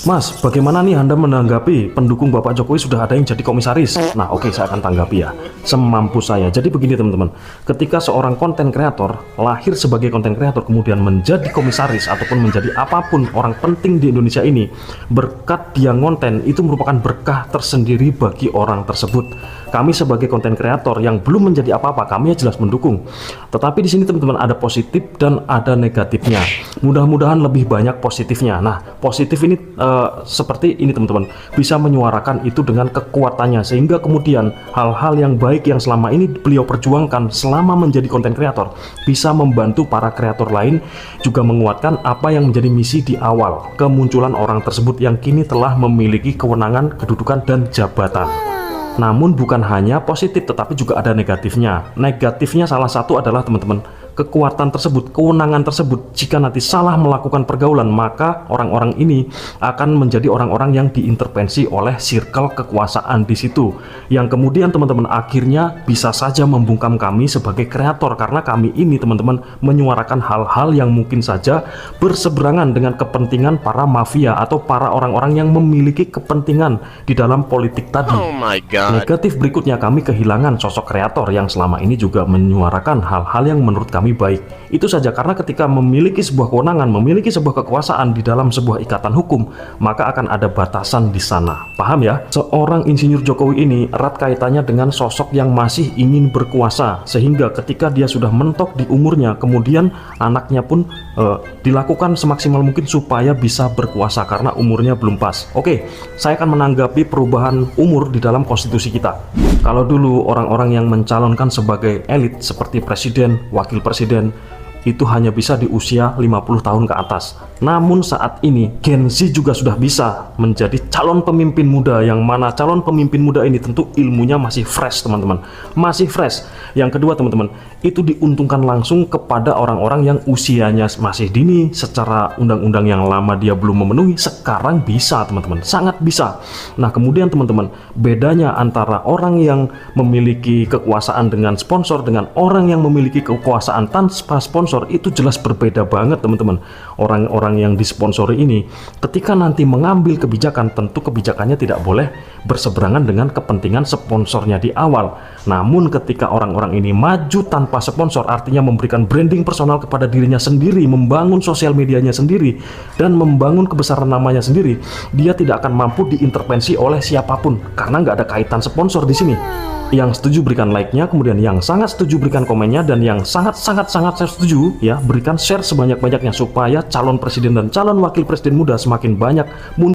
Mas, bagaimana nih Anda menanggapi pendukung Bapak Jokowi sudah ada yang jadi komisaris? Nah, oke, saya akan tanggapi ya, semampu saya. Jadi begini teman-teman, ketika seorang konten kreator lahir sebagai konten kreator kemudian menjadi komisaris ataupun menjadi apapun orang penting di Indonesia ini, berkat dia ngonten itu merupakan berkah tersendiri bagi orang tersebut. Kami sebagai konten kreator yang belum menjadi apa-apa, kami ya jelas mendukung. Tetapi di sini teman-teman ada positif dan ada negatifnya. Mudah-mudahan lebih banyak positifnya. Nah, positif ini seperti ini teman-teman, bisa menyuarakan itu dengan kekuatannya sehingga kemudian hal-hal yang baik yang selama ini beliau perjuangkan selama menjadi konten kreator bisa membantu para kreator lain, juga menguatkan apa yang menjadi misi di awal kemunculan orang tersebut yang kini telah memiliki kewenangan, kedudukan, dan jabatan. Namun bukan hanya positif tetapi juga ada negatifnya. Negatifnya salah satu adalah teman-teman, kekuatan tersebut, kewenangan tersebut, jika nanti salah melakukan pergaulan, maka orang-orang ini akan menjadi orang-orang yang diintervensi oleh circle kekuasaan di situ, yang kemudian teman-teman akhirnya bisa saja membungkam kami sebagai kreator, karena kami ini teman-teman menyuarakan hal-hal yang mungkin saja berseberangan dengan kepentingan para mafia atau para orang-orang yang memiliki kepentingan di dalam politik tadi. Oh my God. Negatif berikutnya, kami kehilangan sosok kreator yang selama ini juga menyuarakan hal-hal yang menurut kami baik. Itu saja, karena ketika memiliki sebuah kewenangan, memiliki sebuah kekuasaan di dalam sebuah ikatan hukum, maka akan ada batasan di sana. Paham ya? Seorang Insinyur Jokowi ini erat kaitannya dengan sosok yang masih ingin berkuasa, sehingga ketika dia sudah mentok di umurnya, kemudian anaknya pun dilakukan semaksimal mungkin supaya bisa berkuasa karena umurnya belum pas. Oke, saya akan menanggapi perubahan umur di dalam konstitusi kita. Kalau dulu orang-orang yang mencalonkan sebagai elit seperti presiden, wakil presiden, itu hanya bisa di usia 50 tahun ke atas. Namun saat ini Gen Z juga sudah bisa menjadi calon pemimpin muda, yang mana calon pemimpin muda ini tentu ilmunya masih fresh teman-teman, masih fresh. Yang kedua teman-teman, itu diuntungkan langsung kepada orang-orang yang usianya masih dini, secara undang-undang yang lama dia belum memenuhi, sekarang bisa teman-teman, sangat bisa. Nah kemudian teman-teman, bedanya antara orang yang memiliki kekuasaan dengan sponsor dengan orang yang memiliki kekuasaan tanpa sponsor itu jelas berbeda banget teman-teman. Orang-orang yang disponsori ini ketika nanti mengambil kebijakan, tentu kebijakannya tidak boleh berseberangan dengan kepentingan sponsornya di awal. Namun ketika orang-orang ini maju tanpa sponsor, artinya memberikan branding personal kepada dirinya sendiri, membangun sosial medianya sendiri, dan membangun kebesaran namanya sendiri, dia tidak akan mampu diintervensi oleh siapapun karena nggak ada kaitan sponsor di sini. Yang setuju berikan like-nya, kemudian yang sangat setuju berikan komennya, dan yang sangat saya setuju ya berikan share sebanyak-banyaknya supaya calon presiden dan calon wakil presiden muda semakin banyak muncul